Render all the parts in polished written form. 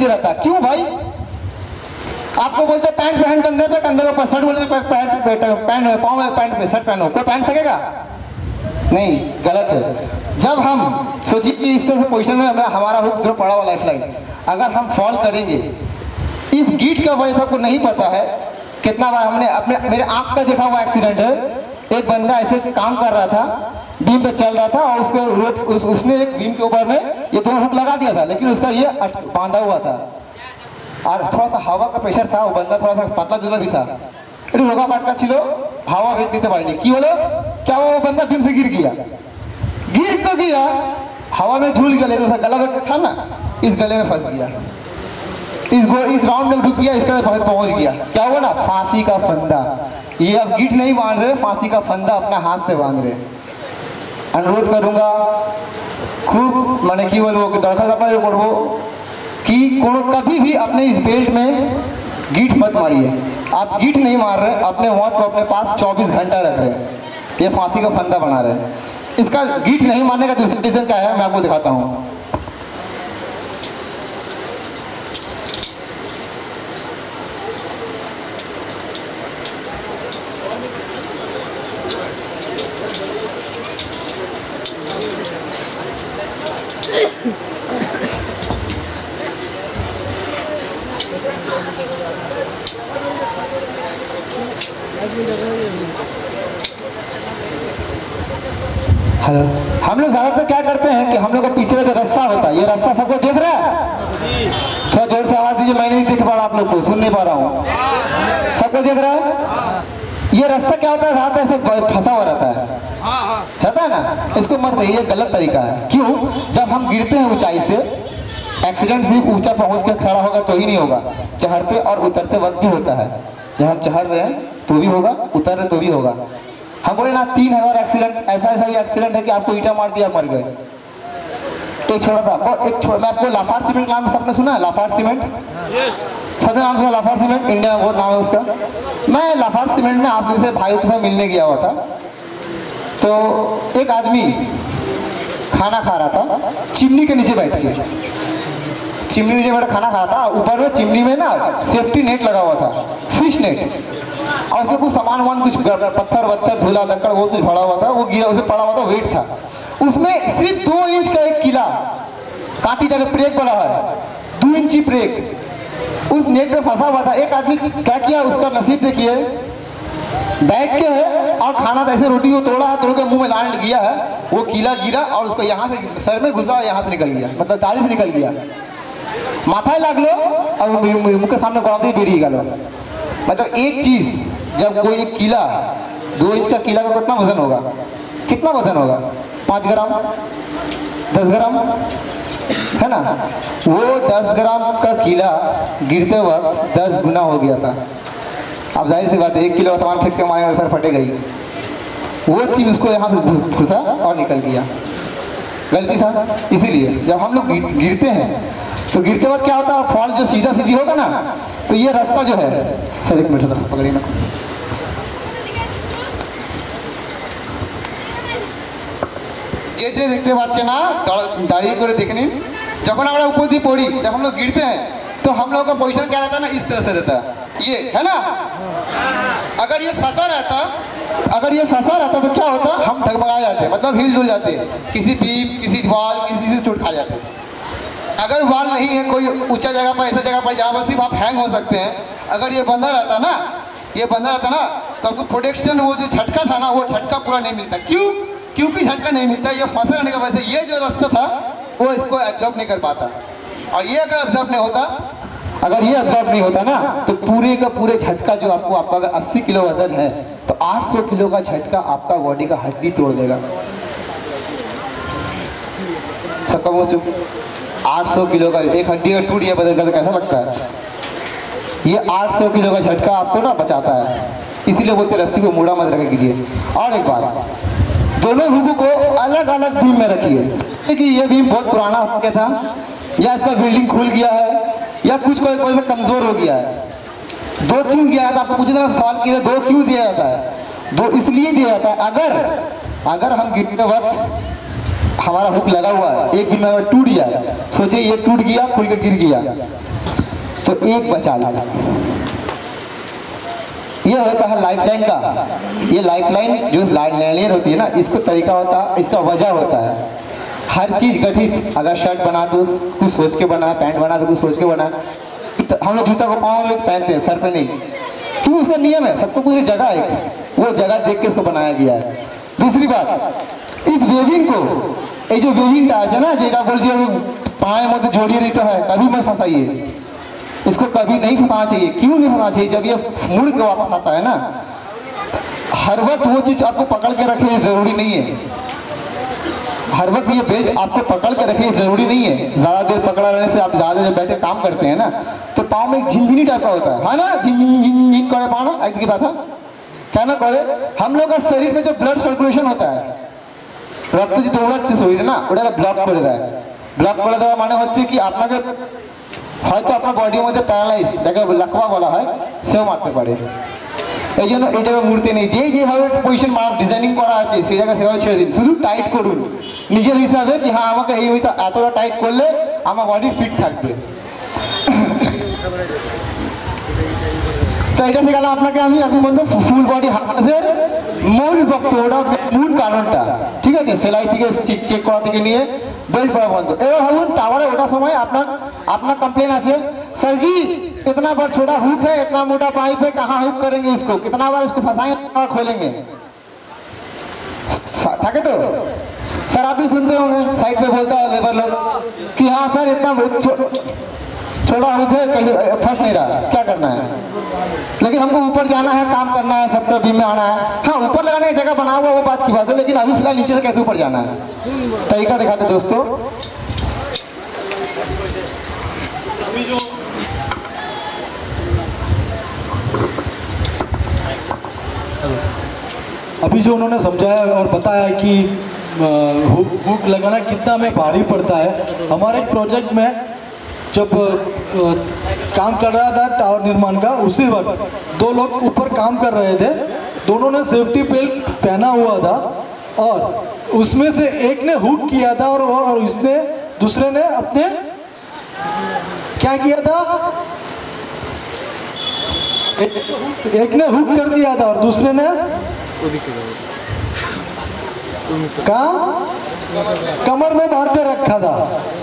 नीचे रहता है। क्यों भाई? आपको बोलते पैंट पहन कंधे पे, कंधे के ऊपर शर्ट, बोलते पैंट पाँव में पैंट पे शर्ट पहनो, कोई पहन सकेगा? नहीं, गलत है। जब हम सोचिए कि इस तरह से पोजीशन में हमारा हुक जो पड़ा हुआ लाइफ लाइन, अगर हम फॉल करेंगे, इस गीट का वजह आपको नहीं पता है कितना बार हमने अपने मेरे आँख का देखा हुआ एक्सीडेंट है। एक बंदा ऐसे काम कर रहा था, बीम पे चल रहा था और उसने एक बीम के ऊपर में ये दोनों हुक लगा दिया था, लेकिन उसका ये बांधा हुआ था और थोड़ा सा हवा का प्रेशर था। वो बंदा थोड़ा सा पतला जुला भी था। रोगा पाट का छिलो हवा वेट नहीं पाएगी कि बोलो क्या वो बंदा बीम से गिर गया? गिर तो गया, हवा में झूल गया, लेकिन उसका गला था ना, इस गले में फंस गया, इस राउंड में ढुक गया, इसका पहुंच गया। क्या हुआ ना? फांसी का फंदा। ये अब गिट नहीं बांध रहे, फांसी का फंदा अपना हाथ से बांध रहे। अनुरोध करूंगा खूब मैंने कि बोलो दरखास्त अपना पढ़ो कि कभी भी अपने इस बेल्ट में गीट मत मारिए। आप गीट नहीं मार रहे, अपने मौत को अपने पास 24 घंटा रख रहे हैं, ये फांसी का फंदा बना रहे हैं। इसका गीट नहीं मारने का दूसरा रीजन क्या है, मैं आपको दिखाता हूँ। हेलो, हम लोग ज्यादातर क्या करते हैं कि हम लोग का पीछे का जो रास्ता होता है, ये रास्ता सबको देख रहा है? थोड़ा जोर से आवाज दीजिए, मैं नहीं देख पा रहा, आप लोग को सुन नहीं पा रहा हूँ। सबको देख रहा है? ये रास्ता क्या होता है, ज्यादातर ऐसे फंसा हुआ रहता है ना? इसको मत कहिए, गलत तरीका है। क्यों? जब हम गिरते हैं ऊंचाई से, एक्सीडेंट सिर्फ ऊंचा पहुंच के खड़ा होगा तो ही नहीं होगा, चढ़ते और उतरते वक्त भी होता है। जब हम चढ़ रहे हैं तो भी होगा, उतर रहे तो भी होगा। हम बोले ना 3000 एक्सीडेंट, ऐसा भी एक्सीडेंट है कि आपको ईटा मार दिया मर गए। तो छोड़ा था मैं आपको लाफार्ड सीमेंट नाम सबने सुना है? लाफार्ड सीमेंट सबने नाम सुना? लाफार्ड सीमेंट इंडिया में बहुत नाम है उसका। मैं लाफार्ड सीमेंट में आप जैसे भाइयों के साथ मिलने गया हुआ था, तो एक आदमी खाना खा रहा था चिमनी के नीचे बैठ के, चिमनी नीचे बैठ खाना खा रहा था। ऊपर में चिमनी में ना सेफ्टी नेट लगा हुआ था, फिश नेट, और उसमें कुछ सामान कुछ पत्थर वत्थर धूला धक्कड़ वो कुछ भरा हुआ था, वो गिरा, उसे पड़ा हुआ था, वेट था उसमें। सिर्फ 2 इंच का एक किला काटी जगह ब्रेक बना है, 2 इंची ब्रेक उस नेट में फंसा हुआ था। एक आदमी क्या किया, उसका नसीब देखिए, बैठ के है और खाना था, ऐसे रोटी को तोड़ा है, तोड़ के मुंह में लाने गया है, वो कीला गिरा और उसको यहाँ से सर में घुसा और यहाँ से निकल गया, मतलब दाढ़ी से निकल गया। माथा लाग लो और मुंह के सामने गौती बेड़ी गलो। मतलब एक चीज, जब कोई एक कीला, 2 इंच का कीला का कितना वजन होगा? कितना वजन होगा? 5 ग्राम, 10 ग्राम, है ना? वो 10 ग्राम का कीला गिरते वक्त 10 गुना हो गया था। अब जाहिर सी बात है, 1 किलो सामान फेंक के मारेगा, सर फटेगा ही। वो चीज उसको यहाँ से घुसा और निकल गया, गलती था। इसीलिए जब हम लोग गिरते हैं तो गिरते वक्त क्या होता है, फॉल जो सीधा सीधी होगा ना, तो ये रास्ता जो है, सर 1 मिनट रास्ता पकड़िए ना, যে দেখতে পাচ্ছেন না দাঁড়িয়ে করে দেখে निन। जब আমরা ऊपर दी पौड़ी, जब हम लोग गिरते हैं तो हम लोगों का पोजीशन क्या रहता है ना, इस तरह से रहता है, ये है ना। अगर ये फंसा रहता तो क्या होता, हम डगमगा जाते, मतलब हिल डुल जाते, किसी बीम, किसी दीवार, किसी से चोट खा जाते। अगर वाल नहीं है कोई ऊंचा जगह पर, ऐसा जगह पर जहाँ पर सिर्फ आप हैंग हो सकते हैं, अगर ये बंधा रहता ना, तो आपको प्रोटेक्शन, वो जो झटका था ना, वो झटका पूरा नहीं मिलता। क्योंकि झटका नहीं मिलता, ये फंसे रहने का वजह से ये जो रास्ता था वो इसको एब्जॉर्ब नहीं कर पाता। और ये अगर एब्जॉर्ब नहीं होता, ना, तो पूरे का पूरे झटका जो आपका अगर 80 किलो वजन है तो 800 किलो का झटका आपका बॉडी का हड्डी तोड़ देगा। सबका वो 800 किलो का एक हड्डी अगर टूट गया बदल का तो कैसा लगता है? ये 800 किलो का झटका आपको ना बचाता है। इसीलिए बोलते रस्सी को मुड़ा मत रखा कीजिए। और एक बात, दोनों हुक को अलग अलग बीम में रखिए कि ये बीम बहुत पुराना हो गया था, या इसका बिल्डिंग खुल गया है, या कुछ कोई वजह से कमजोर हो गया है। 2 क्यों दिया जाता है? आपको पूछे था सवाल किया, 2 क्यों दिया जाता है? 2 इसलिए दिया जाता है, अगर हम गिरते वक्त हमारा हुक लगा हुआ है, एक भी में अगर टूट जाए, सोचिए ये टूट गया, खुल के गिर गया, तो एक बचा ला। ये होता है लाइफलाइन का। ये लाइफलाइन जो लैंडलाइन होती है ना, इसको तरीका होता है, इसका वजह होता है। हर चीज़ गठित, अगर शर्ट बना तो कुछ सोच के बना, पैंट बना तो कुछ सोच के बना। हम लोग जूता को पाँव में पहनते हैं, सर पे नहीं, क्यों? उसका नियम है, सबको कुछ जगह है, वो जगह देख के इसको बनाया गया है। दूसरी बात, इस वेविंग को, ये जो वेविंग टाच है ना, जेका बोल पाए मत जोड़िए नहीं तो है, कभी मत फंसाइए इसको, कभी नहीं फंसाना चाहिए। क्यों नहीं फंसाना चाहिए? जब ये मुड़ के वापस आता है ना, हर वक्त वो चीज़ आपको पकड़ के रखे ज़रूरी नहीं है। हर वक्त ये बेल्ट आपको पकड़ के रखे ज़रूरी नहीं है। ज़्यादा देर पकड़ा रहने से, आप ज़्यादा देर बैठे काम करते हैं ना, तो पाँव में एक झिनझिनी टाइप का होता है ना, झिन झिन झिन करे पाँव ना, एक की बात है क्या ना करे। हम लोग का शरीर में जो ब्लड सर्कुलेशन होता है, रक्त जो दौड़ाচ্ছে শরীরে না, ওটা ব্লক করে দেয়। ব্লক করে দেওয়া মানে হচ্ছে কি, আপনাকে হয়তো আপনার বডির মধ্যে প্যারালাইজ, যাকে লাকওয়া বলা হয়, সেও মারতে পারে। এই জন্য এটাকে মুড়তে নেই, যেভাবে পজিশন ডিজাইনিং করা আছে সেই জায়গায় সেভাবে ছেড়ে দিন। শুধু টাইট করুন নিজের হিসাবে, কি হ্যাঁ আমাকে এই এতটা টাইট করলে আমার বডি ফিট থাকবে। তো এটা শেখালাম আপনাকে আমি এখন বলতে ফুল বডি হার্নেসের মূল বক্তব্যটা, মূল কারণটা, ঠিক আছে? সেলাই থেকে চেক করা থেকে নিয়ে बेल्ट पड़ा बंद। एवं भावुन टावर ओटा समय अपना कंप्लेन আছে, सर जी इतना बड़ा छोटा हुक है, इतना मोटा पाइप है, कहाँ हुक करेंगे इसको, कितना बार इसको फंसाएंगे, कितना बार खोलेंगे? থাকে তো सर, आप भी सुनते होंगे, साइड पे बोलता है लेबर लोग कि हाँ सर इतना छोटा हुक है, फंस नहीं रहा, क्या करना है? लेकिन हमको ऊपर जाना है, काम करना है, 70 बीम में आना है। हाँ, ऊपर लगाने की जगह बना हुआ वो बात की बात है, लेकिन अभी फिलहाल नीचे से कैसे ऊपर जाना है, तरीका दिखाते दोस्तों। अभी जो उन्होंने समझाया और बताया कि हुक लगाना कितना में भारी पड़ता है। हमारे एक प्रोजेक्ट में जब काम कर रहा था टावर निर्माण का, उसी वक्त दो लोग ऊपर काम कर रहे थे, दोनों ने सेफ्टी बेल्ट पहना हुआ था और उसमें से एक ने हुक किया था और इसने दूसरे ने अपने क्या किया था, एक ने हुक कर दिया था और दूसरे ने कमर में बांध के रखा था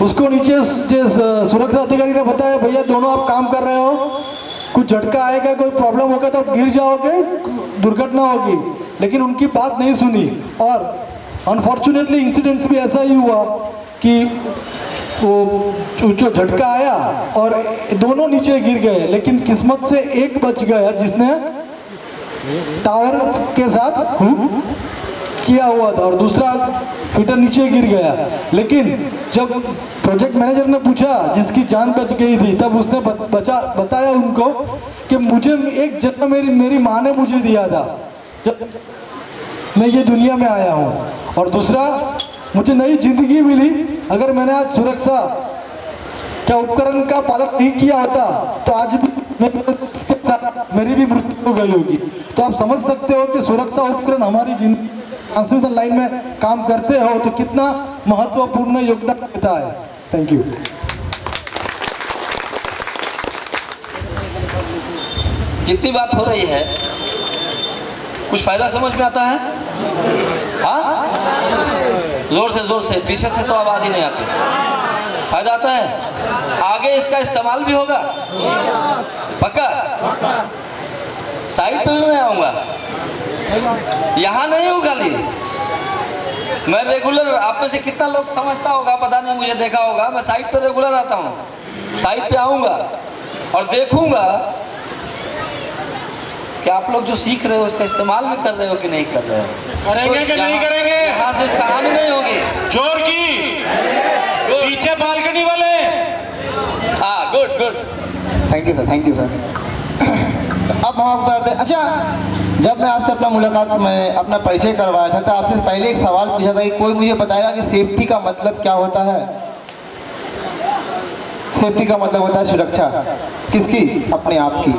उसको। नीचे सुरक्षा अधिकारी ने बताया, भैया दोनों आप काम कर रहे हो, कुछ झटका आएगा, कोई प्रॉब्लम होगा तो आप गिर जाओगे, दुर्घटना होगी। लेकिन उनकी बात नहीं सुनी और अनफॉर्चुनेटली इंसिडेंट्स भी ऐसा ही हुआ कि वो जो झटका आया और दोनों नीचे गिर गए। लेकिन किस्मत से एक बच गया जिसने टावर के साथ किया हुआ था और दूसरा फिटर नीचे गिर गया। लेकिन जब प्रोजेक्ट मैनेजर ने पूछा जिसकी जान बच गई थी, तब उसने बताया उनको कि मुझे एक जन्म मेरी माँ ने मुझे दिया था जब मैं ये दुनिया में आया हूँ, और दूसरा मुझे नई जिंदगी मिली। अगर मैंने आज सुरक्षा क्या उपकरण का पालन नहीं किया होता तो आज भी मेरी भी मृत्यु हो गई होगी। तो आप समझ सकते हो कि सुरक्षा उपकरण हमारी जिंदगी ट्रांसमिशन लाइन में काम करते हो तो कितना महत्वपूर्ण योगदान देता है। Thank you. जितनी बात हो रही है कुछ फायदा समझ में आता है? हाँ, जोर से, पीछे से तो आवाज ही नहीं आती। फायदा आता है? आगे इसका इस्तेमाल भी होगा पक्का? साइड पे भी मैं आऊँगा, यहाँ नहीं हूँ खाली मैं रेगुलर। आप में से कितना लोग समझता होगा पता नहीं, मुझे देखा होगा, मैं साइड पे रेगुलर आता हूँ। साइड पे आऊँगा और देखूँगा कि आप लोग जो सीख रहे हो उसका इस्तेमाल भी कर रहे हो कि नहीं कर रहे हो। करेंगे कि नहीं करेंगे? यहाँ सिर्फ कहानी नहीं होगी, जोर की पीछे बालकनी वाले। हाँ, good. Thank you sir, thank you sir. अब हम आपको बताते हैं। अच्छा, जब मैं आपसे अपना परिचय करवाया था तो आपसे पहले एक सवाल पूछा था कि कोई मुझे बताएगा कि सेफ्टी का मतलब क्या होता है? सेफ्टी का मतलब होता है सुरक्षा। किसकी? अपने आप की।